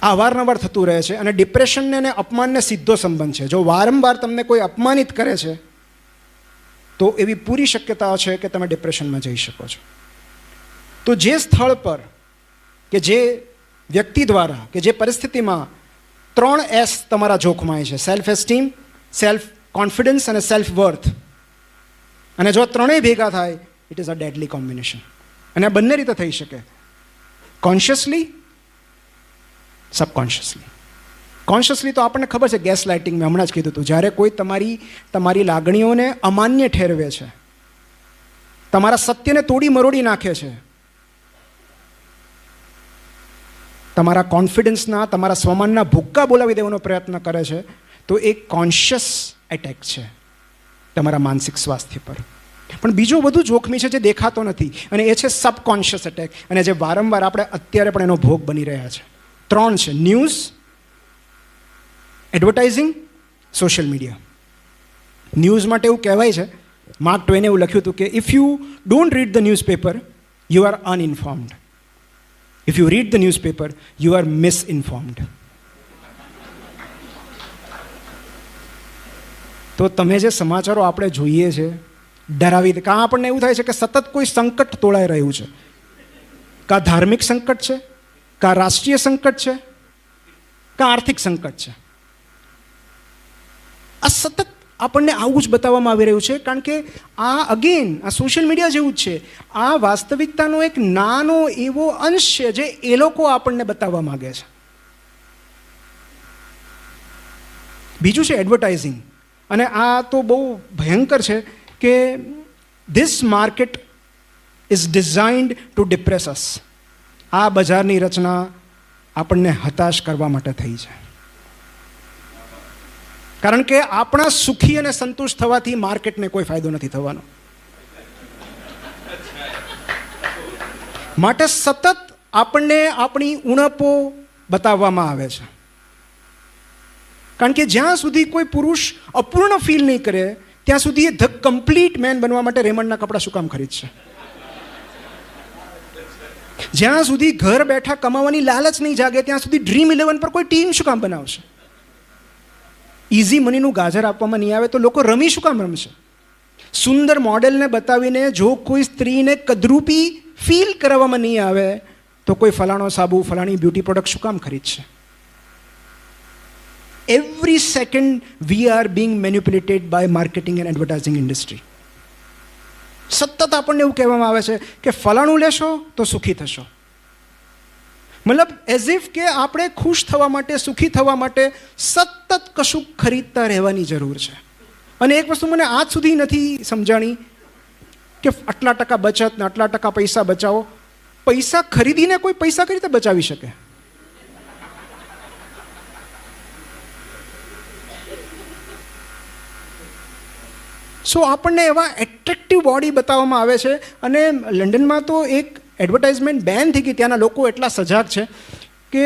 અવારનવાર થતું રહે છે અને ડિપ્રેશનને અને અપમાનને સીધો સંબંધ છે. જો વારંવાર તમને કોઈ અપમાનિત કરે છે તો એવી પૂરી શક્યતાઓ છે કે તમે ડિપ્રેશનમાં જઈ શકો છો. તો જે સ્થળ પર કે જે વ્યક્તિ દ્વારા કે જે પરિસ્થિતિમાં 3 S તમારા જોખમાય છે, સેલ્ફ એસ્ટીમ, સેલ્ફ કોન્ફિડન્સ અને સેલ્ફ વર્થ, અને જો ત્રણેય ભેગા થાય it is a deadly combination. અને આ બંને રીતે થઈ શકે, કોન્શિયસલી, સબકોન્શિયસલી. કોન્શિયસલી તો આપણને ખબર છે, ગેસ લાઇટિંગ મેં હમણાં જ કીધું હતું, જ્યારે કોઈ તમારી લાગણીઓને અમાન્ય ઠેરવે છે, તમારા સત્યને તોડી મરોડી નાખે છે, તમારા કોન્ફિડન્સના, તમારા સ્વમાનના ભૂક્કા બોલાવી દેવાનો પ્રયત્ન કરે છે, તો એ કોન્શિયસ એટેક છે તમારા માનસિક સ્વાસ્થ્ય પર. પણ બીજો વધુ જોખમી છે જે દેખાતો નથી, અને એ છે સબકોન્શિયસ એટેક, અને જે વારંવાર આપણે અત્યારે પણ એનો ભોગ બની રહ્યા છે. 3 છે: news, advertising, social media. News માટે એવું કહેવાય છે, માર્ક ટ્વેને એવું લખ્યું હતું કે if you don't read the newspaper you are uninformed, if you read the newspaper you are misinformed. તો તમે જે સમાચારો આપણે જોઈએ છે ડરાવી દે, કાં આપણને એવું થાય છે કે સતત કોઈ સંકટ તોળાઈ રહ્યું છે, કાં ધાર્મિક સંકટ છે, કાં રાષ્ટ્રીય સંકટ છે, કાં આર્થિક સંકટ છે. આ સતત આપણને આવું જ બતાવવામાં આવી રહ્યું છે, કારણ કે આ અગેન આ સોશિયલ મીડિયા જેવું જ છે. આ વાસ્તવિકતાનો એક નાનો એવો અંશ છે જે એ લોકો આપણને બતાવવા માગે છે. બીજું છે એડવર્ટાઇઝિંગ, અને આ તો બહુ ભયંકર છે કે this market is designed to depress us. આ બજારની રચના આપણને હતાશ કરવા માટે થઈ છે, કારણ કે આપણા સુખી અને સંતુષ્ટ થવાથી માર્કેટને કોઈ ફાયદો નથી થવાનો. માટે સતત આપણને આપણી ઉણપો બતાવવામાં આવે છે, કારણ કે જ્યાં સુધી કોઈ પુરુષ અપૂર્ણ ફીલ નહીં કરે ત્યાં સુધી એ ધ કમ્પ્લીટ મેન બનવા માટે રેમન્ડના કપડાં શું કામ ખરીદશે? જ્યાં સુધી ઘર બેઠા કમાવાની લાલચ નહીં જાગે ત્યાં સુધી ડ્રીમ 11 પર કોઈ ટીમ શું કામ બનાવશે? ઇઝી મનીનું ગાજર આપવામાં નહીં આવે તો લોકો રમી શું કામ રમશે? સુંદર મોડેલને બતાવીને જો કોઈ સ્ત્રીને કદરૂપી ફીલ કરાવવામાં નહીં આવે તો કોઈ ફલાણો સાબુ, ફલાણી બ્યુટી પ્રોડક્ટ શું કામ ખરીદશે? Every second we are being manipulated by marketing and advertising industry. સતત આપણને એવું કહેવામાં આવે છે કે ફલાણું લેશો તો સુખી થશો. મતલબ એઝ ઇફ કે આપણે ખુશ થવા માટે, સુખી થવા માટે સતત કશું ખરીદતા રહેવાની જરૂર છે. અને એક વસ્તુ મને આજ સુધી નથી સમજાણી કે આટલા ટકા બચત ને આટલા ટકા પૈસા બચાવો. પૈસા ખરીદીને કોઈ પૈસા કઈ રીતે બચાવી શકે? સો આપણને એવા એટ્રેક્ટિવ બોડી બતાવવામાં આવે છે. અને લંડનમાં તો એક એડવર્ટાઇઝમેન્ટ બેન થઈ ગઈ. ત્યાંના લોકો એટલા સજાગ છે કે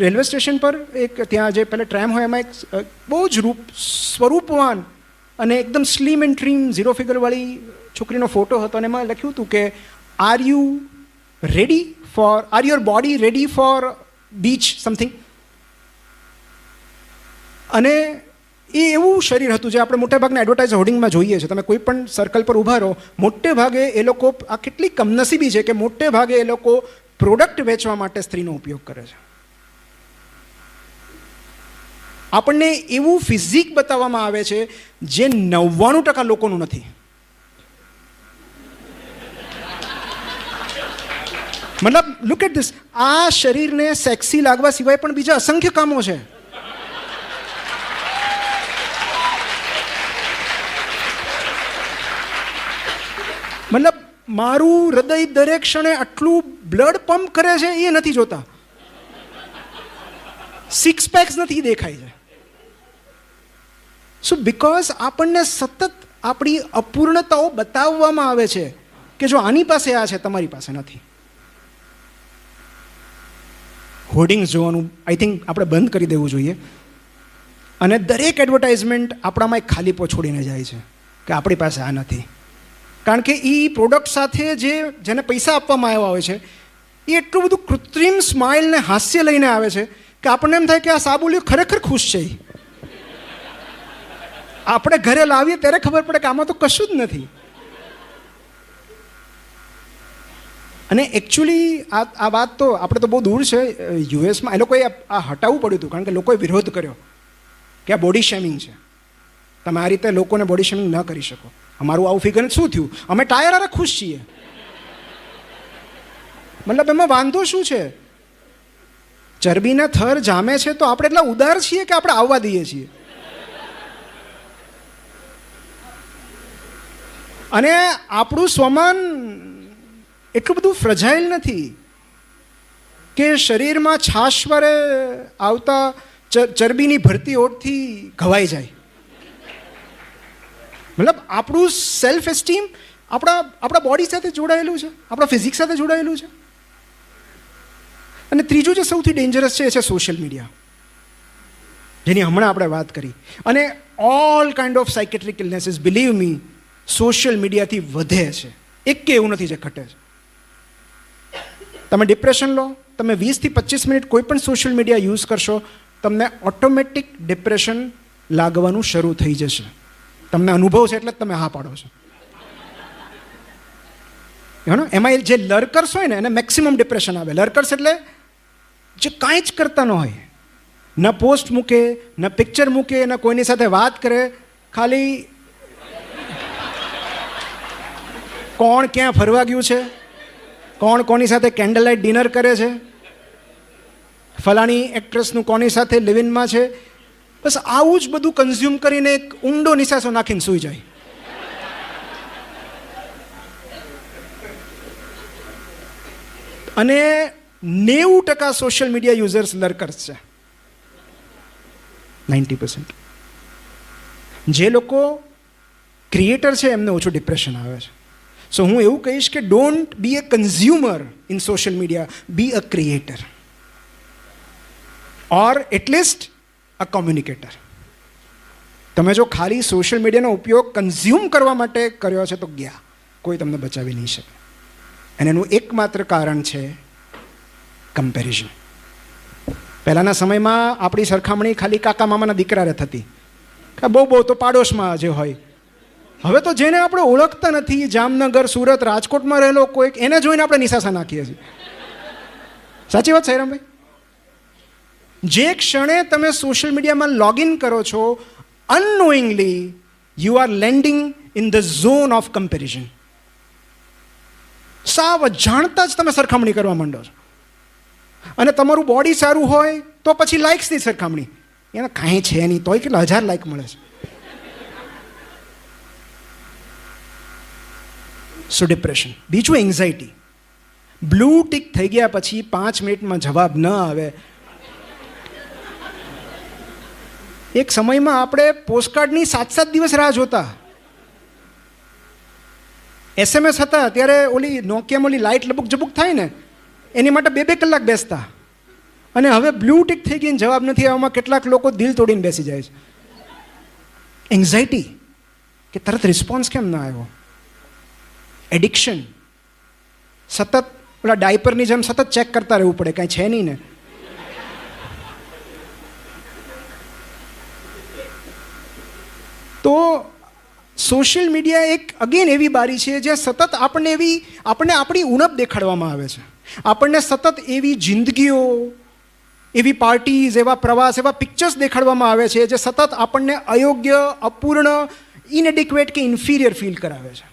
રેલવે સ્ટેશન પર એક ત્યાં જે પહેલાં ટ્રેમ હોય એમાં એક બહુ જ સ્વરૂપવાન અને એકદમ સ્લીમ એન્ડ ટ્રીમ 0 ફિગરવાળી છોકરીનો ફોટો હતો, અને એમાં લખ્યું હતું કે are your body ready for beach something. અને એ એવું શરીર હતું જે આપણે મોટેભાગના એડવર્ટાઇઝ હોર્ડિંગમાં જોઈએ છીએ. તમે કોઈ પણ સર્કલ પર ઊભા રહો, મોટે ભાગે એ લોકો, આ કેટલી કમનસીબી છે કે મોટે ભાગે એ લોકો પ્રોડક્ટ વેચવા માટે સ્ત્રીનો ઉપયોગ કરે છે. આપણને એવું ફિઝિક બતાવવામાં આવે છે જે 99% લોકોનું નથી. મતલબ લુક એટ ધીસ. આ શરીરને સેક્સી લાગવા સિવાય પણ બીજા અસંખ્ય કામો છે. મતલબ મારું હૃદય દરેક ક્ષણે આટલું બ્લડ પંપ કરે છે એ નથી જોતા. 6 પેક્સ નથી દેખાય છે. સો બિકોઝ આપણને સતત આપણી અપૂર્ણતાઓ બતાવવામાં આવે છે કે જો આની પાસે આ છે તમારી પાસે નથી. હોર્ડિંગ્સ જોવાનું આઈ થિંક આપણે બંધ કરી દેવું જોઈએ. અને દરેક એડવર્ટાઇઝમેન્ટ આપણામાં એક ખાલીપો છોડીને જાય છે કે આપણી પાસે આ નથી. કારણ કે એ પ્રોડક્ટ સાથે જેને પૈસા આપવામાં આવ્યા હોય છે એ એટલું બધું કૃત્રિમ સ્માઇલ ને હાસ્ય લઈને આવે છે કે આપણને એમ થાય કે આ સાબુલિયો ખરેખર ખુશ છે. આપણે ઘરે લાવીએ ત્યારે ખબર પડે કે આમાં તો કશું જ નથી. અને એકચ્યુઅલી આ વાત તો આપણે તો બહુ દૂર છે. યુએસમાં એ લોકોએ આ હટાવવું પડ્યું હતું, કારણ કે લોકોએ વિરોધ કર્યો કે આ બોડી શેમિંગ છે, તમે આ રીતે લોકોને બોડી શેમિંગ ન કરી શકો. અમારું આવું ફિગર શું થયું, અમે ટાયર હારે ખુશ છીએ. મતલબ એમાં વાંધો શું છે? ચરબીના થર જામે છે તો આપણે એટલા ઉદાર છીએ કે આપણે આવવા દઈએ છીએ. અને આપણું સ્વમાન એટલું બધું ફ્રજાઇલ નથી કે શરીરમાં છાશવારે આવતા ચરબીની ભરતી ઓઠથી ઘવાઈ જાય. મતલબ આપણું સેલ્ફ એસ્ટીમ આપણા બોડી સાથે જોડાયેલું છે, આપણા ફિઝિક્સ સાથે જોડાયેલું છે. અને ત્રીજું જે સૌથી ડેન્જરસ છે એ છે સોશિયલ મીડિયા, જેની હમણાં આપણે વાત કરી. અને all kind of psychiatric illnesses, believe me, social મીડિયાથી વધે છે. એક કે એવું નથી જે ઘટે છે. તમે ડિપ્રેશન લો, તમે 20 થી 25 મિનિટ કોઈ પણ સોશિયલ મીડિયા યુઝ કરશો, તમને ઓટોમેટિક ડિપ્રેશન લાગવાનું શરૂ થઈ જશે. તમને અનુભવ છે એટલે જ તમે હા પાડો છો. એમાં જે લર્કર્સ હોય ને એને મેક્સિમમ ડિપ્રેશન આવે. લર્કર્સ એટલે જે કાંઈ જ કરતા ન હોય, ન પોસ્ટ મૂકે, ન પિક્ચર મૂકે, ન કોઈની સાથે વાત કરે, ખાલી કોણ ક્યાં ફરવા ગયું છે, કોણ કોની સાથે કેન્ડલ લાઇટ ડિનર કરે છે, ફલાણી એક્ટ્રેસનું કોની સાથે લિવિનમાં છે, બસ આવું જ બધું કન્ઝ્યુમ કરીને એક ઊંડો નિસાસો નાખીને સૂઈ જાય. અને 90% સોશિયલ મીડિયા યુઝર્સ લર્કર્સ છે. 90%. જે લોકો ક્રિએટર છે એમને ઓછું ડિપ્રેશન આવે છે. સો હું એવું કહીશ કે don't be a consumer in social media, be a creator, or at least a communicator. તમે જો ખાલી સોશિયલ મીડિયાનો ઉપયોગ કન્ઝ્યુમ કરવા માટે કર્યો છે તો ગયા, કોઈ તમને બચાવી નહીં શકે. અને એનું એકમાત્ર કારણ છે કમ્પેરિઝન. પહેલાંના સમયમાં આપણી સરખામણી ખાલી કાકા મામાના દીકરાને થતી, કે બહુ તો પાડોશમાં જે હોય. હવે તો જેને આપણે ઓળખતા નથી, જામનગર, સુરત, રાજકોટમાં રહેલો કોઈક, એને જોઈને આપણે નિશાસા નાખીએ છીએ. સાચી વાત સાઈરામભાઈ? જે ક્ષણે તમે સોશિયલ મીડિયામાં લોગિન કરો છો, unknowingly you are landing in the zone of comparison. સાવ જાણતા જ તમે સરખામણી કરવા માંડો છો. અને તમારું બોડી સારું હોય તો પછી લાઇક્સની સરખામણી, એને કાંઈ છે નહીં તોય કેટલા 1000 લાઇક મળે છે. સો ડિપ્રેશન. બીજું એન્ઝાયટી. બ્લુ ટિક થઈ ગયા પછી 5 મિનિટમાં જવાબ ન આવે. એક સમયમાં આપણે પોસ્ટકાર્ડની 7-7 દિવસ રાહ જોતા. SMS હતા ત્યારે ઓલી નોકિયામાં ઓલી લાઇટ લબુક જબુક થાય ને, એની માટે 2-2 કલાક બેસતા. અને હવે બ્લુ ટિક થઈ ગઈને જવાબ નથી આવવામાં કેટલાક લોકો દિલ તોડીને બેસી જાય છે. એન્ઝાયટી કે તરત રિસ્પોન્સ કેમ ના આવ્યો. એડિક્શન, સતત ઓલા ડાયપરની જેમ સતત ચેક કરતા રહેવું પડે, કાંઈ છે નહીં ને. તો સોશિયલ મીડિયા એક અગેન એવી બારી છે જ્યાં સતત આપણને આપણી ઉણપ દેખાડવામાં આવે છે. આપણને સતત એવી જિંદગીઓ, એવી પાર્ટીઝ, એવા પ્રવાસ, એવા પિક્ચર્સ દેખાડવામાં આવે છે જે સતત આપણને અયોગ્ય, અપૂર્ણ, ઇનએડિક્વેટ કે ઇન્ફિરિયર ફીલ કરાવે છે.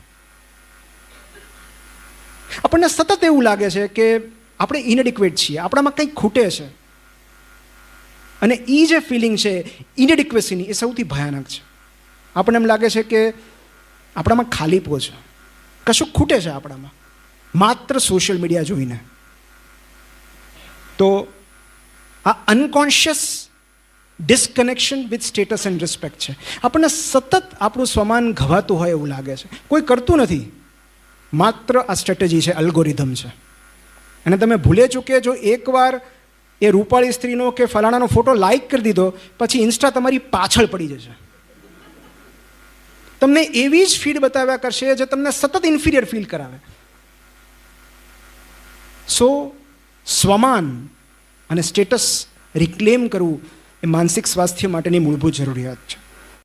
આપણને સતત એવું લાગે છે કે આપણે ઇનએડિક્વેટ છીએ, આપણામાં કંઈક ખૂટે છે. અને એ જે ફિલિંગ છે ઇનએડિક્વેસીની, એ સૌથી ભયાનક છે. આપણને એમ લાગે છે કે આપણામાં ખાલીપો છે, કશું ખૂટે છે આપણામાં, માત્ર સોશિયલ મીડિયા જોઈને. તો આ unconscious disconnection with status and respect છે. આપણને સતત આપણું સ્વમાન ઘવાતું હોય એવું લાગે છે. કોઈ કરતું નથી, માત્ર આ સ્ટ્રેટેજી છે, અલ્ગોરિધમ છે. અને તમે ભૂલે ચૂકે જો એકવાર એ રૂપાળી સ્ત્રીનો કે ફલાણાનો ફોટો લાઈક કરી દીધો, પછી ઇન્સ્ટા તમારી પાછળ પડી જશે. તમને એવી જ ફીડ બતાવ્યા કરશે જે તમને સતત ઇન્ફિરિયર ફીલ કરાવે. સો સ્વમાન અને સ્ટેટસ રિક્લેમ કરવું એ માનસિક સ્વાસ્થ્ય માટેની મૂળભૂત જરૂરિયાત છે.